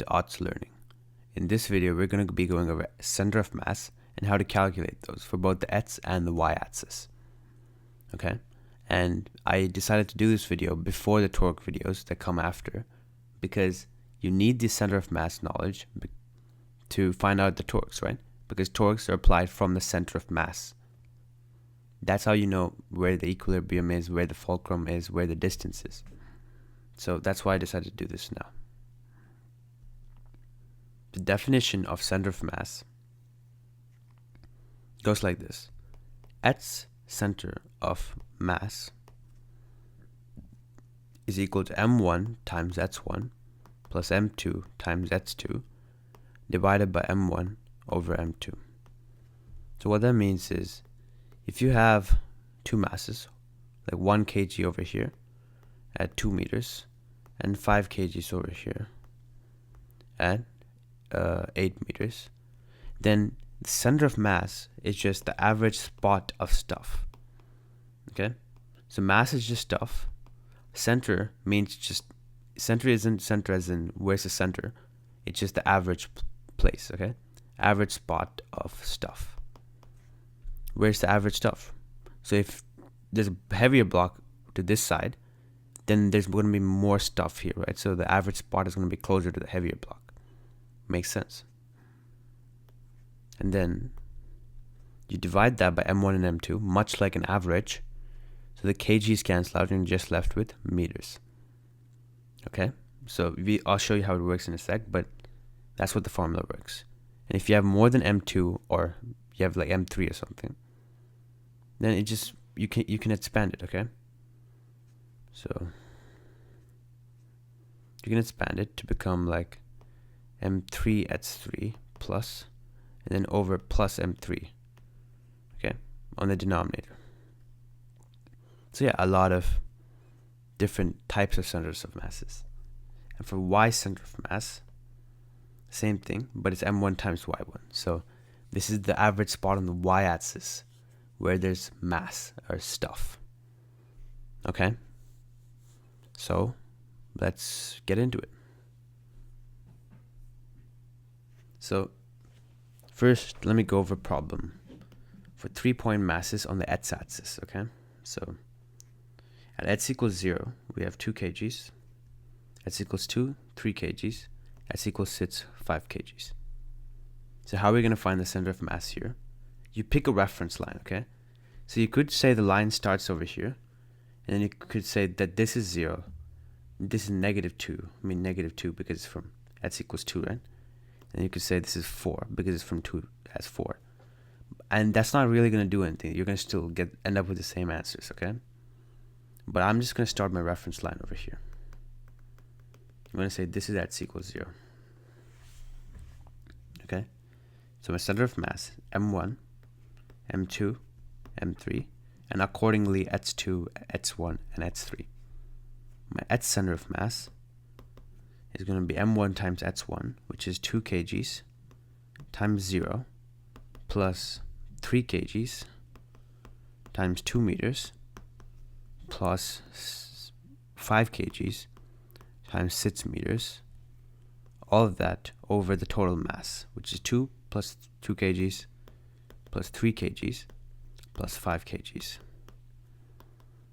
to arts learning. In this video, we're going to be going over center of mass and how to calculate those for both the x and the y-axis. Okay, and I decided to do this video before the torque videos that come after, because you need the center of mass knowledge to find out the torques, right? Because torques are applied from the center of mass. That's how you know where the equilibrium is, where the fulcrum is, where the distance is. So that's why I decided to do this now. The definition of center of mass goes like this. X center of mass is equal to m1 times x1 plus m2 times x2 divided by m1 over m2. So what that means is, if you have two masses, like 1 kg over here at 2 meters and 5 kgs over here at 8 meters, then the center of mass is just the average spot of stuff. Okay, so mass is just stuff. Center means just, center isn't center as in where's the center, it's just the average place. Okay, average spot of stuff. Where's the average stuff? So if there's a heavier block to this side, then there's going to be more stuff here, right? So the average spot is going to be closer to the heavier block. Makes sense. And then you divide that by m1 and m2, much like an average. So the kgs cancel out and you're just left with meters. Okay, so I'll show you how it works in a sec, but that's what the formula works. And if you have more than m2, or you have like m3 or something, then it just, you can expand it. Okay, so you can expand it to become like m3 x3 plus, and then over plus m3, okay, on the denominator. So yeah, a lot of different types of centers of masses. And for y center of mass, same thing, but it's m1 times y1. So this is the average spot on the y-axis where there's mass or stuff. Okay, so let's get into it. So first, let me go over a problem for 3-point masses on the x-axis. Okay, so at x equals 0, we have 2 kgs. X equals 2, 3 kgs. X equals 6, 5 kgs. So how are we going to find the center of mass here? You pick a reference line, okay? So you could say the line starts over here, and then you could say that this is 0, this is -2. I mean -2 because it's from x equals 2, right? And you could say this is 4 because it's from 2 as 4. And that's not really going to do anything. You're going to still end up with the same answers, okay? But I'm just going to start my reference line over here. I'm going to say this is x equals 0. Okay? So my center of mass, m1, m2, m3, and accordingly x2, x1, and x3. My x center of mass is going to be m1 times x1, which is 2 kgs, times 0, plus 3 kgs, times 2 meters, plus 5 kgs, times 6 meters, all of that over the total mass, which is 2 plus 2 kgs, plus 3 kgs, plus 5 kgs.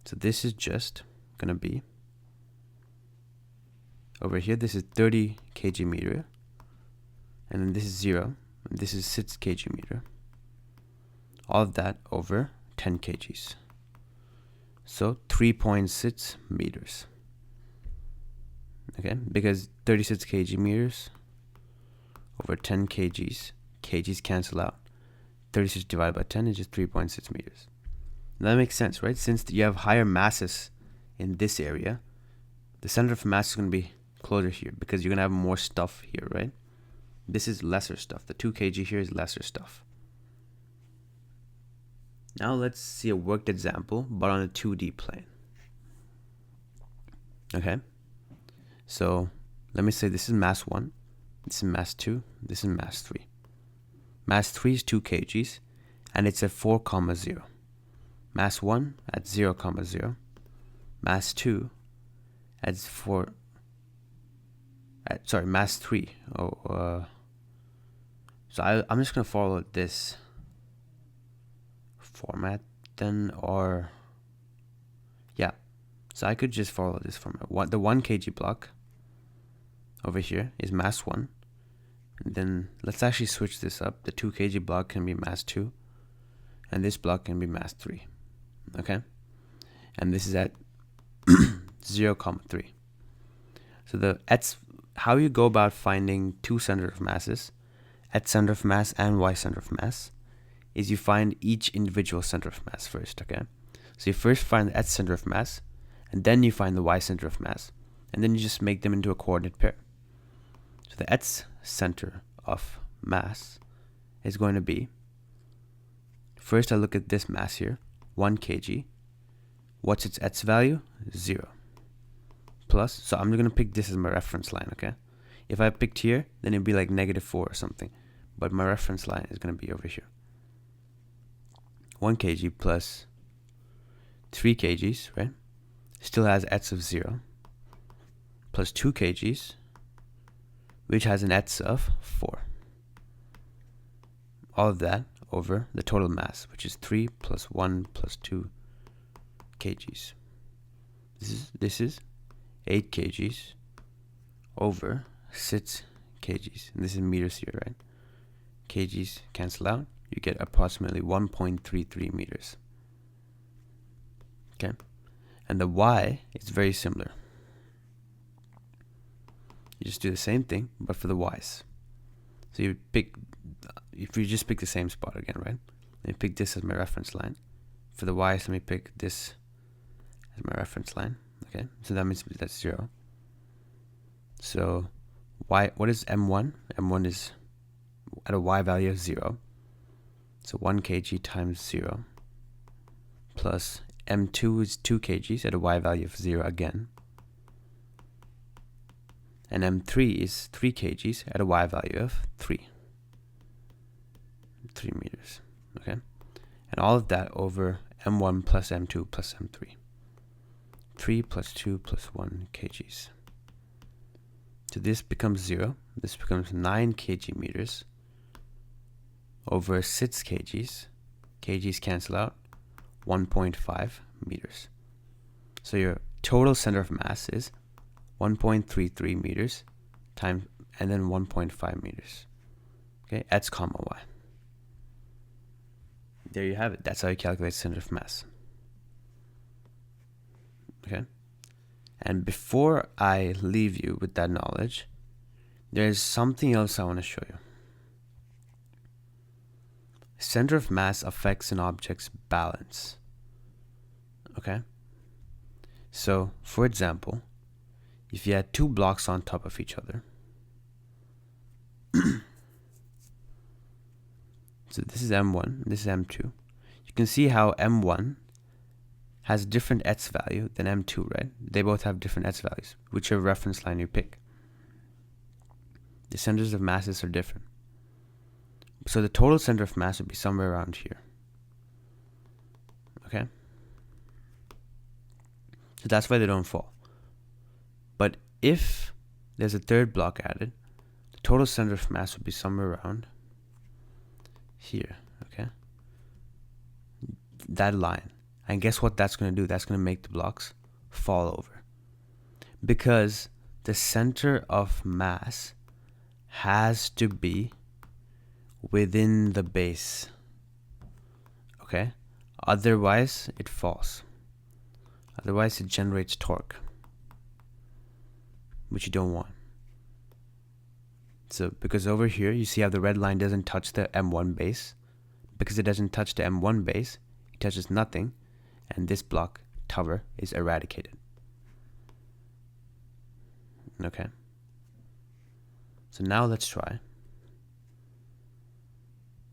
So this is just going to be, over here, this is 30 kg meter, and then this is 0, and this is 6 kg meter. All of that over 10 kgs. So 3.6 meters. Okay, because 36 kg meters over 10 kgs, kgs cancel out. 36 divided by 10 is just 3.6 meters. Now that makes sense, right? Since you have higher masses in this area, the center of mass is going to be closer here because you're going to have more stuff here, right? This is lesser stuff. The 2 kg here is lesser stuff. Now let's see a worked example, but on a 2D plane. Okay, so let me say this is mass 1, this is mass 2, this is mass 3. Mass 3 is 2 kgs, and it's at 4, 0. Mass 1 at 0, 0. Mass 2 at sorry, mass 3. So I'm just gonna follow this format then, or yeah. So I could just follow this format. The 1 kg block over here is mass 1. And then let's actually switch this up. The 2 kg block can be mass 2, and this block can be mass 3. Okay, and this is at 0, 3. So how you go about finding two center of masses, X center of mass and Y center of mass, is you find each individual center of mass first. Okay, so you first find the X center of mass, and then you find the Y center of mass, and then you just make them into a coordinate pair. So the X center of mass is going to be, first I look at this mass here, 1 kg. What's its X value? 0. Plus, so I'm going to pick this as my reference line, okay? If I picked here, then it'd be like -4 or something. But my reference line is going to be over here. 1 kg plus 3 kgs, right? Still has X of 0. Plus 2 kgs, which has an X of 4. All of that over the total mass, which is 3 plus 1 plus 2 kgs. This is 8 kgs over 6 kgs. And this is meters here, right? Kgs cancel out. You get approximately 1.33 meters. Okay? And the Y is very similar. You just do the same thing, but for the Y's. So you pick, if you just pick the same spot again, right? Let me pick this as my reference line. For the Y's, let me pick this as my reference line. Okay, so that means that's 0. So Y, what is M1? M1 is at a Y value of 0. So 1 kg times 0 plus M2 is 2 kgs at a Y value of 0 again. And M3 is 3 kgs at a Y value of 3 meters. Okay, and all of that over M1 plus M2 plus M3. 3 plus 2 plus 1 kgs. So this becomes 0. This becomes 9 kg meters over 6 kgs. Kgs cancel out. 1.5 meters. So your total center of mass is 1.33 meters times, and then 1.5 meters. Okay, X comma Y. There you have it. That's how you calculate center of mass. Okay, and before I leave you with that knowledge, there's something else I want to show you. Center of mass affects an object's balance. Okay, so for example, if you had 2 blocks on top of each other, so this is M1, this is M2. You can see how M1 has different X value than M2, right? They both have different X values, whichever reference line you pick. The centers of masses are different. So the total center of mass would be somewhere around here. Okay? So that's why they don't fall. But if there's a third block added, the total center of mass would be somewhere around here. Okay? That line. And guess what that's going to do? That's going to make the blocks fall over. Because the center of mass has to be within the base. Okay? Otherwise, it falls. Otherwise, it generates torque, which you don't want. So, because over here, you see how the red line doesn't touch the M1 base. Because it doesn't touch the M1 base, it touches nothing. And this block tower is eradicated. Okay. So now let's try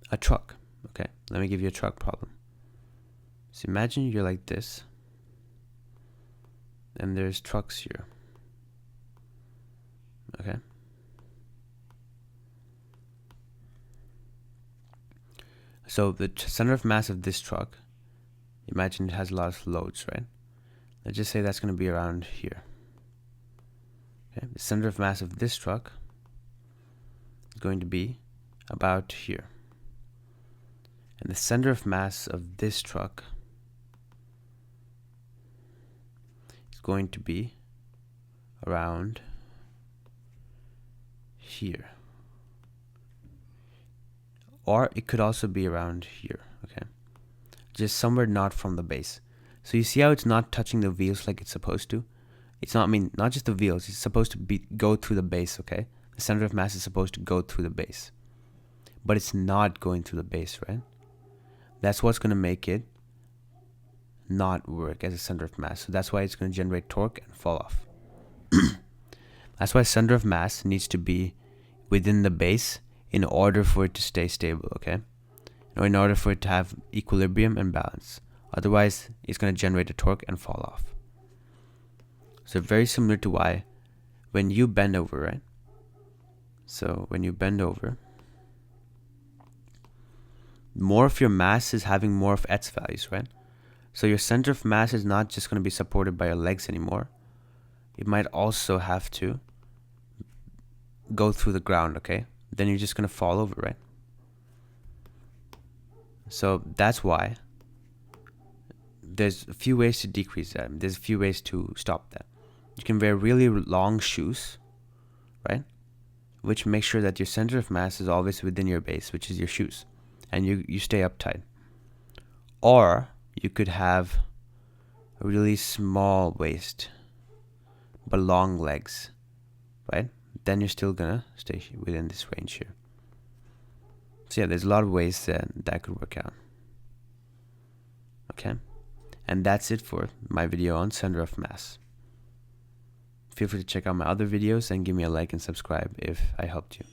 a truck. Okay, let me give you a truck problem. So imagine you're like this, and there's trucks here. Okay. So the center of mass of this truck, imagine it has a lot of loads, right? Let's just say that's going to be around here. Okay? The center of mass of this truck is going to be about here. And the center of mass of this truck is going to be around here. Or it could also be around here, okay? Just somewhere not from the base. So you see how it's not touching the wheels like it's supposed to? It's not, not just the wheels, it's supposed to go through the base, okay? The center of mass is supposed to go through the base. But it's not going through the base, right? That's what's going to make it not work as a center of mass. So that's why it's going to generate torque and fall off. That's why center of mass needs to be within the base in order for it to stay stable, okay? Or in order for it to have equilibrium and balance. Otherwise, it's going to generate a torque and fall off. So very similar to why when you bend over, right? So when you bend over, more of your mass is having more of its values, right? So your center of mass is not just going to be supported by your legs anymore. It might also have to go through the ground, okay? Then you're just going to fall over, right? So that's why there's a few ways to decrease that. There's a few ways to stop that. You can wear really long shoes, right? Which makes sure that your center of mass is always within your base, which is your shoes. And you stay uptight. Or you could have a really small waist, but long legs, right? Then you're still gonna stay within this range here. So yeah, there's a lot of ways that could work out. Okay, and that's it for my video on center of mass. Feel free to check out my other videos and give me a like and subscribe if I helped you.